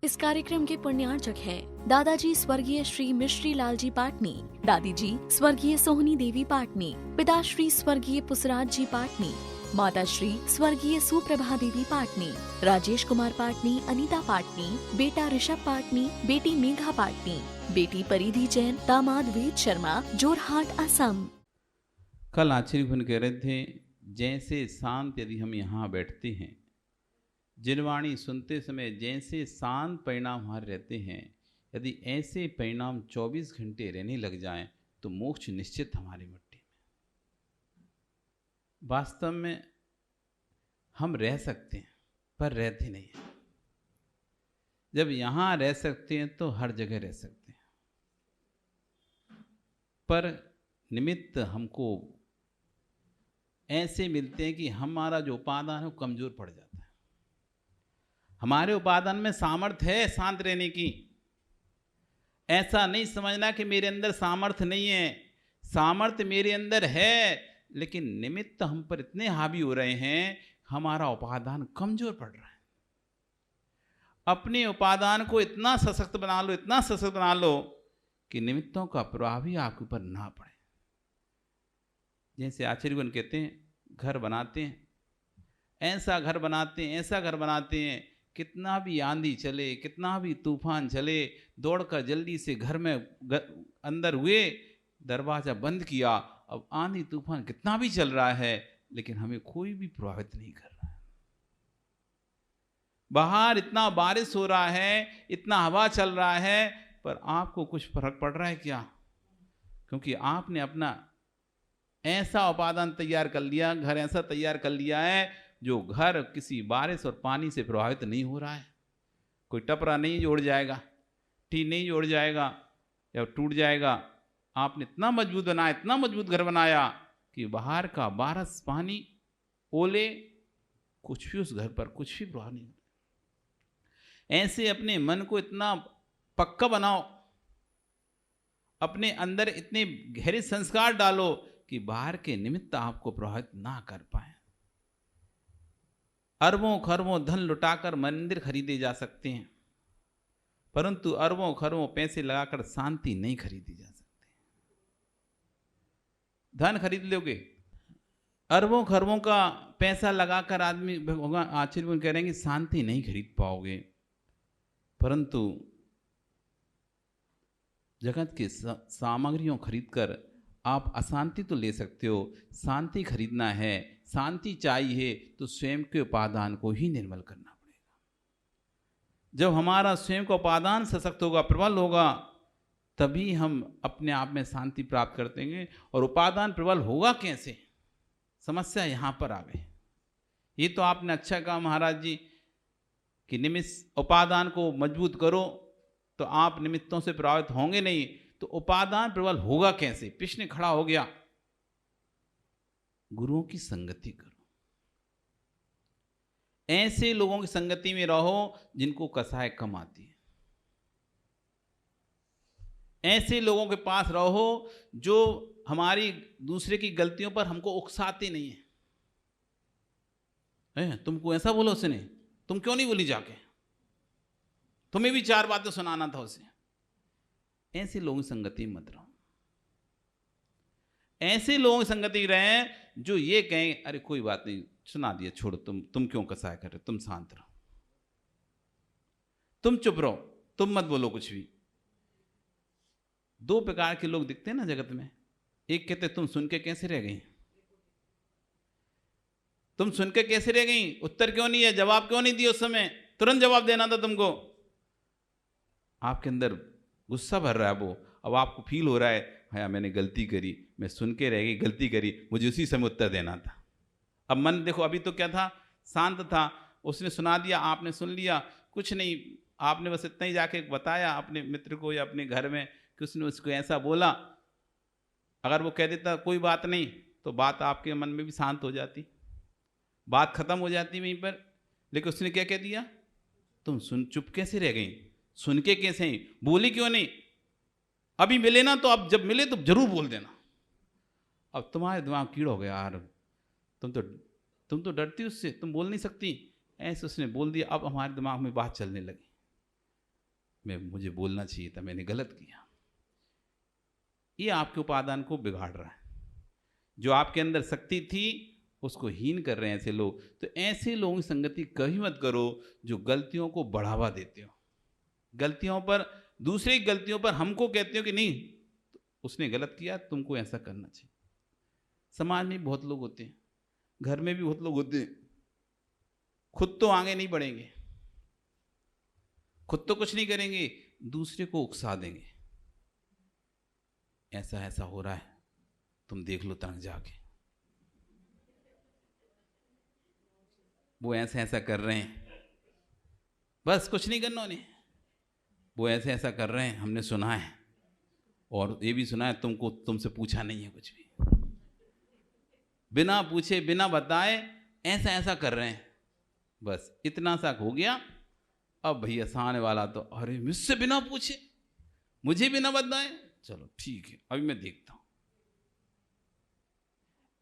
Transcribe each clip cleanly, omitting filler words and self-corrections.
इस कार्यक्रम के पुण्यार्चक हैं दादाजी स्वर्गीय श्री मिश्री लाल जी पाटनी, दादी जी स्वर्गीय सोहनी देवी पाटनी, पिताश्री स्वर्गीय पुसराज जी पाटनी, माता श्री स्वर्गीय सुप्रभा देवी पाटनी, राजेश कुमार पाटनी, अनीता पाटनी, बेटा ऋषभ पाटनी, बेटी मेघा पाटनी, बेटी परिधि जैन, दामाद वेद शर्मा, जोरहाट, असम। कल आचार्य भन कह रहे थे, जैसे शांत यदि हम यहाँ बैठते हैं, जिनवाणी सुनते समय जैसे शांत परिणाम हमारे रहते हैं, यदि ऐसे परिणाम 24 घंटे रहने लग जाएं, तो मोक्ष निश्चित हमारी मिट्टी में। वास्तव में हम रह सकते हैं, पर रहते नहीं हैं। जब यहाँ रह सकते हैं तो हर जगह रह सकते हैं, पर निमित्त हमको ऐसे मिलते हैं कि हमारा जो उपादान है वो कमजोर पड़ जाता है। हमारे उपादान में सामर्थ्य है शांत रहने की। ऐसा नहीं समझना कि मेरे अंदर सामर्थ्य नहीं है, सामर्थ्य मेरे अंदर है, लेकिन निमित्त हम पर इतने हावी हो रहे हैं, हमारा उपादान कमजोर पड़ रहा है। अपने उपादान को इतना सशक्त बना लो, इतना सशक्त बना लो कि निमित्तों का प्रभाव भी आपके ऊपर ना पड़े। जैसे आचार्यगण कहते हैं, घर बनाते हैं, ऐसा घर बनाते हैं, ऐसा घर बनाते हैं, कितना भी आंधी चले, कितना भी तूफान चले, दौड़कर जल्दी से घर में अंदर हुए, दरवाजा बंद किया। अब आंधी तूफान कितना भी चल रहा है, लेकिन हमें कोई भी प्रभावित नहीं कर रहा है। बाहर इतना बारिश हो रहा है, इतना हवा चल रहा है, पर आपको कुछ फर्क पड़ रहा है क्या? क्योंकि आपने अपना ऐसा उपादान तैयार कर लिया, घर ऐसा तैयार कर लिया है, जो घर किसी बारिश और पानी से प्रभावित नहीं हो रहा है। कोई टपरा नहीं जोड़ जाएगा, टी नहीं जोड़ जाएगा या टूट जाएगा। आपने इतना मजबूत बनाया, इतना मजबूत घर बनाया कि बाहर का बारिश, पानी, ओले, कुछ भी उस घर पर कुछ भी प्रभाव नहीं होता। ऐसे अपने मन को इतना पक्का बनाओ, अपने अंदर इतने गहरे संस्कार डालो कि बाहर के निमित्त आपको प्रभावित ना कर पाए। अरबों खरबों धन लुटाकर मंदिर खरीदे जा सकते हैं, परंतु अरबों खरबों पैसे लगाकर शांति नहीं खरीदी जा सकती। धन खरीद लोगे, अरबों खरबों का पैसा लगाकर आदमी, भगवान आचार्य कह रहे हैं कि शांति नहीं खरीद पाओगे। परंतु जगत के सामग्रियों खरीदकर आप अशांति तो ले सकते हो। शांति खरीदना है, शांति चाहिए तो स्वयं के उपादान को ही निर्मल करना पड़ेगा। जब हमारा स्वयं का उपादान सशक्त होगा, प्रबल होगा, तभी हम अपने आप में शांति प्राप्त करते हैं। और उपादान प्रबल होगा कैसे? समस्या यहाँ पर आ गई। ये तो आपने अच्छा कहा महाराज जी कि निमित्त उपादान को मजबूत करो तो आप निमित्तों से प्रभावित होंगे नहीं। तो उपादान प्रबल होगा कैसे? प्रश्न खड़ा हो गया। गुरुओं की संगति करो, ऐसे लोगों की संगति में रहो जिनको कसाय कम आती है। ऐसे लोगों के पास रहो जो हमारी दूसरे की गलतियों पर हमको उकसाते नहीं है। तुमको ऐसा बोला उसने, तुम क्यों नहीं बोली जाके? तुम्हें भी 4 बातें सुनाना था उसे। ऐसे लोगों की संगति मत रहो। ऐसे लोगों की संगति रहें जो ये कहें, अरे कोई बात नहीं, सुना दिया, छोड़ो, तुम क्यों कसाय कर रहे हो, तुम शांत रहो, तुम चुप रहो, तुम मत बोलो कुछ भी। 2 प्रकार के लोग दिखते हैं ना जगत में। एक कहते तुम सुन के कैसे रह गई, तुम सुन के कैसे रह गई, उत्तर क्यों नहीं है, जवाब क्यों नहीं दिया उस समय, तुरंत जवाब देना था तुमको। आपके अंदर गुस्सा भर रहा है वो, अब आपको फील हो रहा है, हाँ मैंने गलती करी, मैं सुन के रह गई, गलती करी, मुझे उसी समय उत्तर देना था। अब मन देखो, अभी तो क्या था, शांत था, उसने सुना दिया, आपने सुन लिया, कुछ नहीं, आपने बस इतना ही जाके बताया अपने मित्र को या अपने घर में कि उसने उसको ऐसा बोला। अगर वो कह देता कोई बात नहीं, तो बात आपके मन में भी शांत हो जाती, बात खत्म हो जाती वहीं पर। लेकिन उसने क्या कह दिया, तुम चुप कैसे रह गई, सुन के कैसे ही बोली क्यों नहीं, अभी मिले ना तो अब जब मिले तो जरूर बोल देना। अब तुम्हारे दिमाग कीड़ा हो गया, यार तुम तो डरती उससे, तुम बोल नहीं सकती, ऐसे उसने बोल दिया। अब हमारे दिमाग में बात चलने लगी, मुझे बोलना चाहिए था, मैंने गलत किया। ये आपके उपादान को बिगाड़ रहा है। जो आपके अंदर शक्ति थी उसको हीन कर रहे हैं ऐसे लोग। तो ऐसे लोगों की संगति कभी मत करो जो गलतियों को बढ़ावा देते हो, गलतियों पर, दूसरे की गलतियों पर हमको कहते हो कि नहीं उसने गलत किया, तुमको ऐसा करना चाहिए। समाज में बहुत लोग होते हैं, घर में भी बहुत लोग होते हैं, खुद तो आगे नहीं बढ़ेंगे, खुद तो कुछ नहीं करेंगे, दूसरे को उकसा देंगे, ऐसा ऐसा हो रहा है, तुम देख लो तनक जाके, वो ऐसा ऐसा कर रहे हैं, बस कुछ नहीं करना उन्हें, वो ऐसे ऐसा कर रहे हैं, हमने सुना है, और ये भी सुना है तुमसे पूछा नहीं है कुछ भी, बिना पूछे बिना बताए ऐसा ऐसा कर रहे हैं, बस इतना सा हो गया। अब भैया सामने वाला तो अरे मुझसे बिना पूछे, मुझे बिना बताए, चलो ठीक है अभी मैं देखता हूं।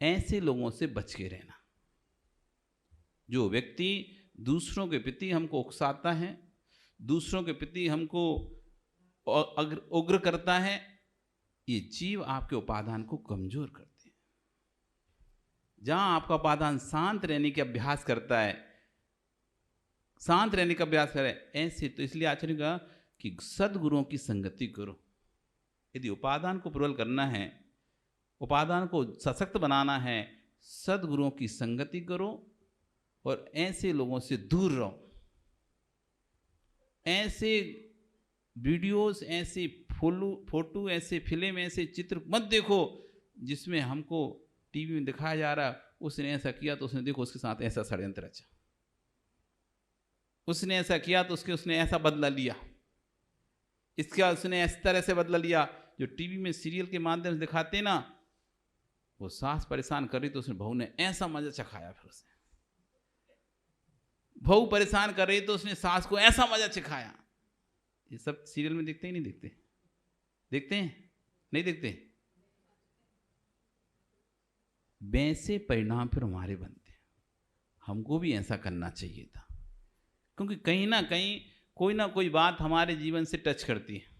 ऐसे लोगों से बच के रहना। जो व्यक्ति दूसरों के प्रति हमको उकसाता है, दूसरों के प्रति हमको उग्र करता है, ये जीव आपके उपादान को कमजोर करते हैं। जहां आपका उपादान शांत रहने के अभ्यास करता है, शांत रहने का अभ्यास करे, ऐसे तो इसलिए आचार्य कहा कि सद्गुरुओं की संगति करो। यदि उपादान को प्रबल करना है, उपादान को सशक्त बनाना है, सद्गुरुओं की संगति करो और ऐसे लोगों से दूर रहो। ऐसे वीडियोस, ऐसे फोटो, ऐसे फिल्म, ऐसे चित्र मत देखो जिसमें हमको टीवी में दिखाया जा रहा है उसने ऐसा किया तो उसने देखो उसके साथ ऐसा षड्यंत्र रचा, उसने ऐसा किया तो उसने ऐसा बदला लिया, इसके बाद उसने इस तरह से बदला लिया। जो टीवी में सीरियल के माध्यम से दिखाते ना, वो सास परेशान कर रही तो उसने बहू ने ऐसा मजा चखाया, फिर उसने बहू परेशान कर रही तो उसने सास को ऐसा मजा चखाया। ये सब सीरियल में देखते ही नहीं देखते? देखते हैं? नहीं देखते? वैसे परिणाम फिर हमारे बनते हैं। हमको भी ऐसा करना चाहिए था, क्योंकि कहीं ना कहीं कोई ना कोई बात हमारे जीवन से टच करती है।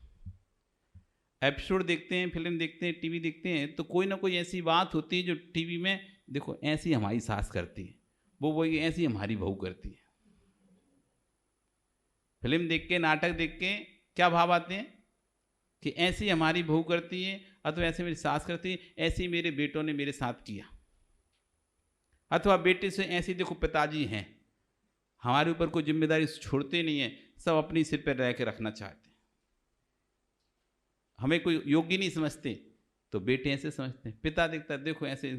एपिसोड देखते हैं, फिल्म देखते हैं, टीवी देखते हैं, तो कोई ना कोई ऐसी बात होती है जो टीवी में देखो ऐसी हमारी सास करती है, वो ऐसी हमारी बहू करती है। फिल्म देख के, नाटक देख के क्या भाव आते हैं कि ऐसी हमारी बहू करती है, अथवा ऐसे मेरी सास करती है, ऐसे मेरे बेटों ने मेरे साथ किया, अथवा बेटे से ऐसे देखो पिताजी हैं, हमारे ऊपर कोई जिम्मेदारी छोड़ते नहीं है, सब अपनी सिर पर रह के रखना चाहते हैं, हमें कोई योग्य नहीं समझते, तो बेटे ऐसे समझते हैं। पिता देखता है देखो ऐसे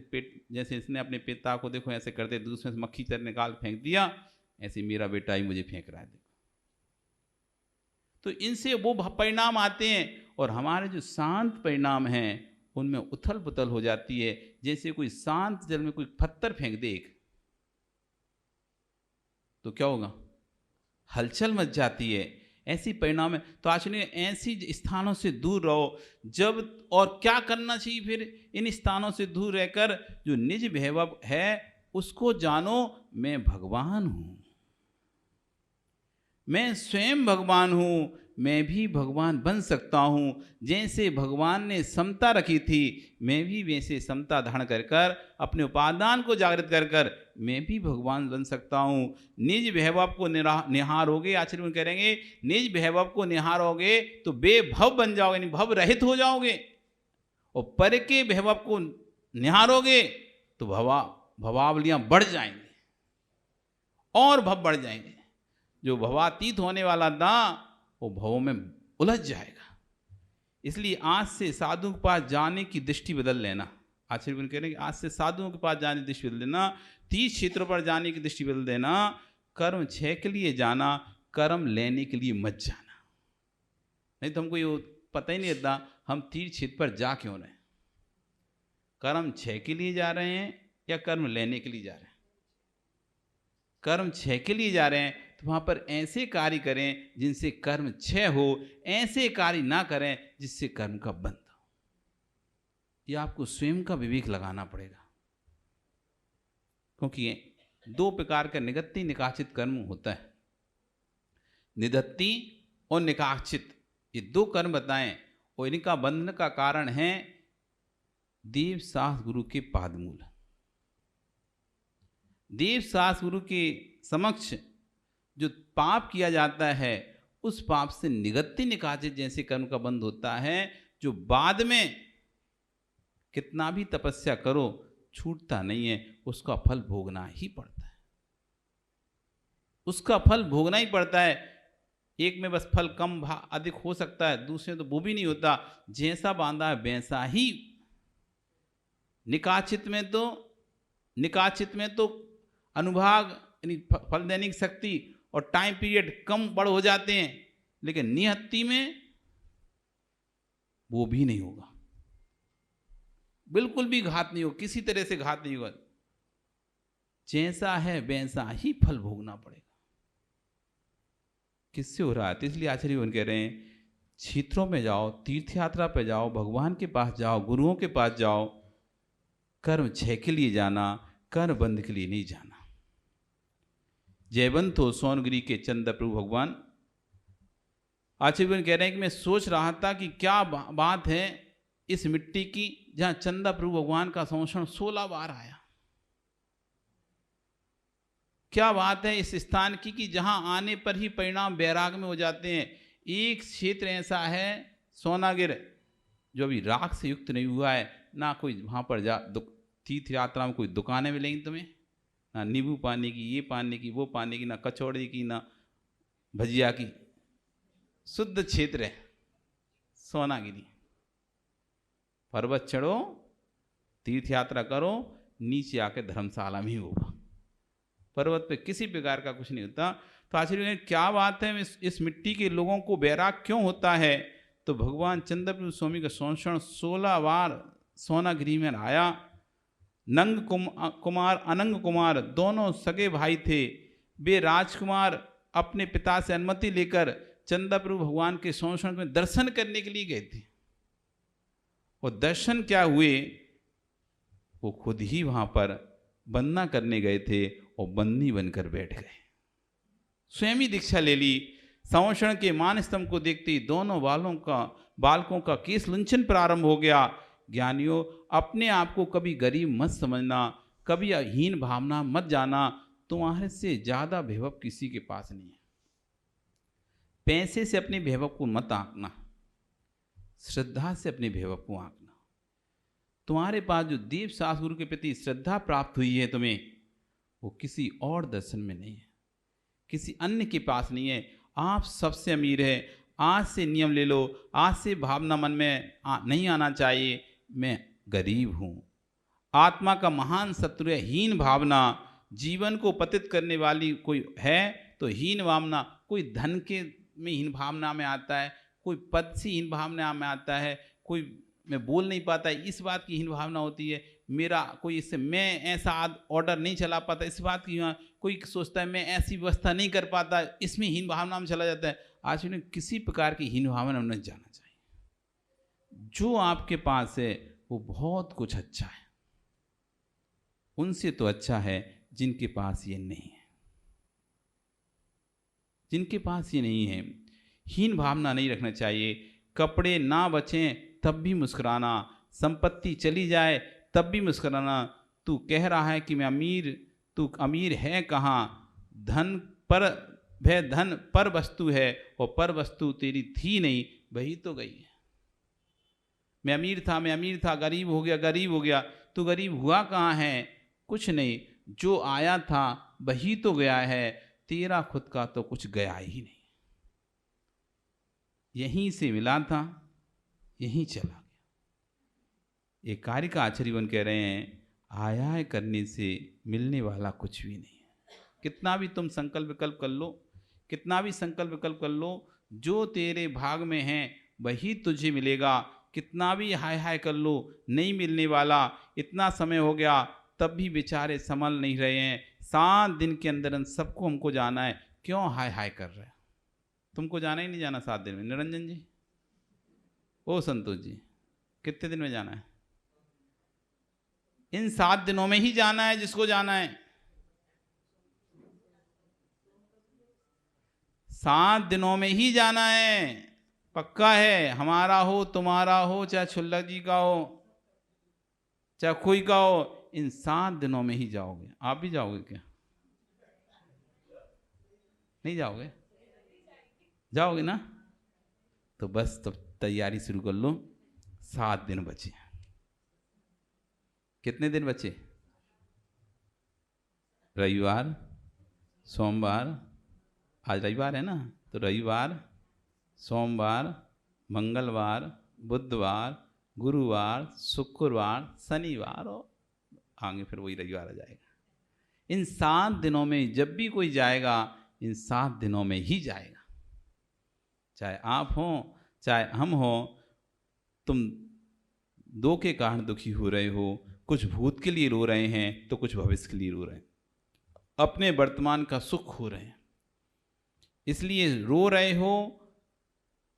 जैसे इसने अपने पिता को देखो ऐसे करते, दूसरे से मक्खी चर निकाल फेंक दिया, ऐसे मेरा बेटा ही मुझे फेंक रहा है देखो। तो इनसे वो परिणाम आते हैं, और हमारे जो शांत परिणाम हैं उनमें उथल पुथल हो जाती है। जैसे कोई शांत जल में कोई पत्थर फेंक दे तो क्या होगा, हलचल मच जाती है, ऐसी परिणाम है। तो आचरण ऐसी स्थानों से दूर रहो। जब और क्या करना चाहिए फिर, इन स्थानों से दूर रहकर जो निज वैभव है उसको जानो, मैं भगवान हूं, मैं स्वयं भगवान हूं, मैं भी भगवान बन सकता हूं। जैसे भगवान ने समता रखी थी, मैं भी वैसे समता धारण कर कर अपने उपादान को जागृत कर कर मैं भी भगवान बन सकता हूं। निज वैभव को निहारोगे, आचार्य करेंगे, निज वैभव को निहारोगे तो बेभव बन जाओगे, नहीं भव रहित हो जाओगे। और पर के वैभव को निहारोगे तो भवावलियां बढ़ जाएंगी और भव बढ़ जाएंगे। जो भवातीत होने वाला था वो भवों में उलझ जाएगा। इसलिए आज से साधुओं के पास जाने की दृष्टि बदल लेना। आचार्य कह रहे हैं कि आज से साधुओं के पास जाने की दृष्टि बदल देना, तीर्थ क्षेत्रों पर जाने की दृष्टि बदल देना। कर्म क्षय के लिए जाना, कर्म लेने के लिए मत जाना। नहीं तो हमको ये पता ही नहीं रहता हम तीर्थ क्षेत्र पर जा क्यों रहे हैं, कर्म क्षय के लिए जा रहे हैं या कर्म लेने के लिए जा रहे हैं। कर्म क्षय के लिए जा रहे हैं तो वहां पर ऐसे कार्य करें जिनसे कर्म क्षय हो, ऐसे कार्य ना करें जिससे कर्म का बंध हो। यह आपको स्वयं का विवेक लगाना पड़ेगा, क्योंकि दो प्रकार का निगत्ति निकाचित कर्म होता है, निधत्ति और निकाचित, ये दो कर्म बताएं और इनका बंधन का कारण है देव शास्त्र गुरु के पादमूल। देव शास्त्र गुरु के समक्ष जो पाप किया जाता है उस पाप से निगत्ति निकाचित जैसे कर्म का बंध होता है, जो बाद में कितना भी तपस्या करो छूटता नहीं है, उसका फल भोगना ही पड़ता है, उसका फल भोगना ही पड़ता है। एक में बस फल कम अधिक हो सकता है, दूसरे में तो वो भी नहीं होता, जैसा बांधा है वैसा ही। निकाचित में तो अनुभाग यानी फल देने की शक्ति और टाइम पीरियड कम बड़ हो जाते हैं, लेकिन निहत्ति में वो भी नहीं होगा, बिल्कुल भी घात नहीं होगा, किसी तरह से घात नहीं होगा, जैसा है वैसा ही फल भोगना पड़ेगा। किससे हो रहा है? तो इसलिए आचार्य भगवान कह रहे हैं क्षेत्रों में जाओ, तीर्थ यात्रा पे जाओ, भगवान के पास जाओ, गुरुओं के पास जाओ, कर्म क्षय के लिए जाना, कर्म बंध के लिए नहीं जाना। जयवंत हो सोनगिरी के चंद्र प्रभु भगवान आचार्य कह रहे हैं कि मैं सोच रहा था कि क्या बात है इस मिट्टी की जहां चंदा प्रभु भगवान का संवत्सरण 16 बार आया। क्या बात है इस स्थान की कि जहां आने पर ही परिणाम वैराग में हो जाते हैं। एक क्षेत्र ऐसा है सोनागिर जो अभी राग से युक्त नहीं हुआ है, ना कोई वहां पर तीर्थ यात्रा में कोई दुकानें मिलेंगी तुम्हें, ना नींबू पानी की, ये पानी की, वो पानी की, ना कचौड़ी की, ना भजिया की। शुद्ध क्षेत्र है सोनागिरी। पर्वत चढ़ो, तीर्थ यात्रा करो, नीचे आके धर्मशाला में ही होगा, पर्वत पे किसी प्रकार का कुछ नहीं होता। तो आचार्य क्या बात है इस मिट्टी के लोगों को वैराग क्यों होता है? तो भगवान चंद्रप्रभु स्वामी का संवत्सरण 16 बार सोनागिरी में आया। नंग कुमार अनंग कुमार दोनों सगे भाई थे। वे राजकुमार अपने पिता से अनुमति लेकर चंद्रप्रभु भगवान के संवत्सरण में दर्शन करने के लिए गए थे। और दर्शन क्या हुए, वो खुद ही वहां पर वंदना करने गए थे और बंदी बनकर बैठ गए, स्वयं ही दीक्षा ले ली। संवत्सरण के मान स्तंभ को देखते ही दोनों बालकों का केश लुंचन प्रारंभ हो गया। ज्ञानियों, अपने आप को कभी गरीब मत समझना, कभी हीन भावना मत जाना। तुम्हारे से ज्यादा वैभव किसी के पास नहीं है। पैसे से अपने वैभव को मत आंकना, श्रद्धा से अपने वैभव को आंकना। तुम्हारे पास जो देव शास्त्र गुरु के प्रति श्रद्धा प्राप्त हुई है तुम्हें, वो किसी और दर्शन में नहीं है, किसी अन्य के पास नहीं है। आप सबसे अमीर है। आज से नियम ले लो, आज से भावना मन में नहीं आना चाहिए मैं गरीब हूं। आत्मा का महान शत्रु है हीन भावना। जीवन को पतित करने वाली कोई है तो हीन भावना। कोई धन के में हीन भावना में आता है, कोई पद से हीन भावना में आता है, कोई मैं बोल नहीं पाता इस बात की हीन भावना होती है। मेरा कोई इससे मैं ऐसा ऑर्डर नहीं चला पाता इस बात की, कोई सोचता है मैं ऐसी व्यवस्था नहीं कर पाता, इसमें हीन भावना में चला जाता है। आज उन्हें किसी प्रकार की हीन भावना में नहीं जाना चाहिए। जो आपके पास है वो बहुत कुछ अच्छा है, उनसे तो अच्छा है जिनके पास ये नहीं है। जिनके पास ये नहीं है, हीन भावना नहीं रखना चाहिए। कपड़े ना बचें तब भी मुस्कुराना, संपत्ति चली जाए तब भी मुस्कुराना। तू कह रहा है कि मैं अमीर, तू अमीर है कहाँ? धन पर वस्तु है और पर वस्तु तेरी थी नहीं, वही तो गई है। मैं अमीर था, गरीब हो गया। तू गरीब हुआ कहाँ है? कुछ नहीं, जो आया था वही तो गया है, तेरा खुद का तो कुछ गया ही नहीं। यहीं से मिला था, यहीं चला गया। एक कार्य का आचार्यवन कह रहे हैं, आया है करने से मिलने वाला कुछ भी नहीं है। कितना भी तुम संकल्प विकल्प कर लो, कितना भी संकल्प विकल्प कर लो, जो तेरे भाग में है वही तुझे मिलेगा। कितना भी हाय हाय कर लो, नहीं मिलने वाला। इतना समय हो गया तब भी बेचारे संभल नहीं रहे हैं। 7 दिन के अंदर सबको हमको जाना है, क्यों हाय हाय कर रहे हैं? तुमको जाना ही नहीं जाना 7 दिन में? निरंजन जी, ओ संतोष जी, कितने दिन में जाना है? इन 7 दिनों में ही जाना है जिसको जाना है। 7 दिनों में ही जाना है, पक्का है। हमारा हो, तुम्हारा हो, चाहे छुल्ला जी का हो, चाहे कोई का हो, इन 7 दिनों में ही जाओगे। आप भी जाओगे क्या? नहीं जाओगे? जाओगे ना? तो बस तब तैयारी शुरू कर लो। 7 दिन बचे। कितने दिन बचे? रविवार, सोमवार, आज रविवार है ना, तो रविवार, सोमवार, मंगलवार, बुधवार, गुरुवार, शुक्रवार, शनिवार और आगे फिर वही रविवार आ जाएगा। इन 7 दिनों में जब भी कोई जाएगा, इन 7 दिनों में ही जाएगा। चाहे आप हो, चाहे हम हो, तुम दो के कारण दुखी हो रहे हो। कुछ भूत के लिए रो रहे हैं, तो कुछ भविष्य के लिए रो रहे हैं। अपने वर्तमान का सुख हो रहे हैं, इसलिए रो रहे हो।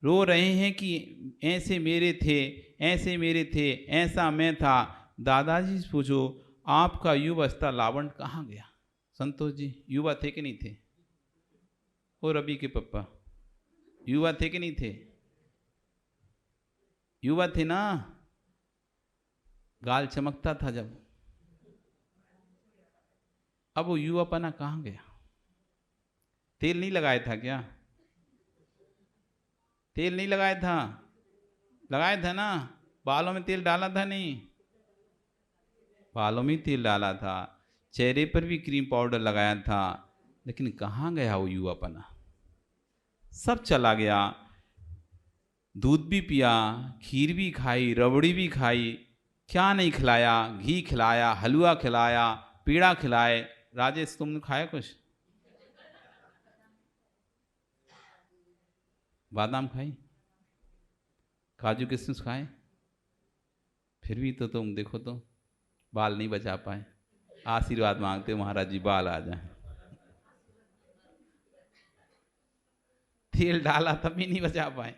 रो रहे हैं कि ऐसे मेरे थे, ऐसे मेरे थे, ऐसा मैं था। दादाजी से पूछो, आपका युवावस्था लावण कहाँ गया? संतोष जी युवा थे कि नहीं थे? और रवि के पप्पा युवा थे कि नहीं थे? युवा थे ना। गाल चमकता था जब। अब वो युवापना कहाँ गया? तेल नहीं लगाया था क्या? तेल नहीं लगाया था? लगाया था ना। बालों में तेल डाला था? नहीं, बालों में तेल डाला था, चेहरे पर भी क्रीम पाउडर लगाया था, लेकिन कहाँ गया वो युवापना? सब चला गया। दूध भी पिया, खीर भी खाई, रबड़ी भी खाई, क्या नहीं खिलाया? घी खिलाया, हलवा खिलाया, पेड़ा खिलाए। राजेश तुमने खाया कुछ? बादाम खाई, काजू किशमिश खाए, फिर भी तो तुम देखो तो बाल नहीं बचा पाए। आशीर्वाद मांगते हो महाराज जी बाल आ जाए। तेल डाला तब भी नहीं बचा पाए।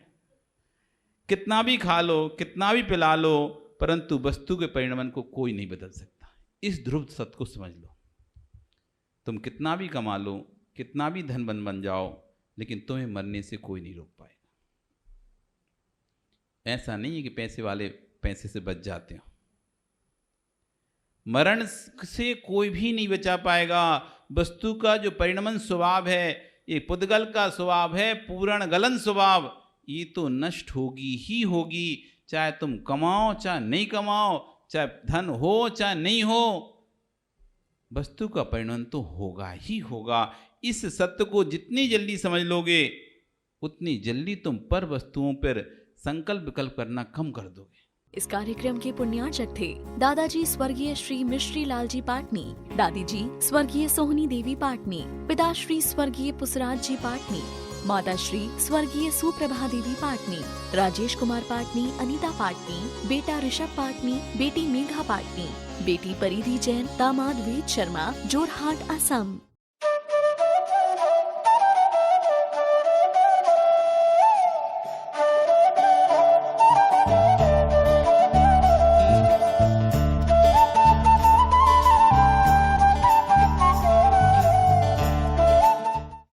कितना भी खा लो, कितना भी पिला लो, परंतु वस्तु के परिणाम को कोई नहीं बदल सकता। इस ध्रुव सत्य को समझ लो। तुम कितना भी कमा लो, कितना भी धनवान बन जाओ, लेकिन तुम्हें मरने से कोई नहीं रोक पाएगा। ऐसा नहीं है कि पैसे वाले पैसे से बच जाते हो। मरण से कोई भी नहीं बचा पाएगा। वस्तु का जो परिणमन स्वभाव है, ये पुद्गल का स्वभाव है, पूर्ण गलन स्वभाव, ये तो नष्ट होगी ही होगी। चाहे तुम कमाओ चाहे नहीं कमाओ, चाहे धन हो चाहे नहीं हो, वस्तु का परिणमन तो होगा ही होगा। इस सत्य को जितनी जल्दी समझ लोगे, उतनी जल्दी तुम पर वस्तुओं पर संकल्प विकल्प करना कम कर दोगे। इस कार्यक्रम के पुण्यार्चक थे दादाजी स्वर्गीय श्री मिश्री लाल जी पाटनी, दादी जी स्वर्गीय सोहनी देवी पाटनी, पिताश्री स्वर्गीय पुष्पराज जी पाटनी, माताश्री स्वर्गीय सुप्रभा देवी पाटनी, राजेश कुमार पाटनी, अनीता पाटनी, बेटा ऋषभ पाटनी, बेटी मेघा पाटनी, बेटी परिधि जैन, दामाद वेद शर्मा, जोरहाट, असम।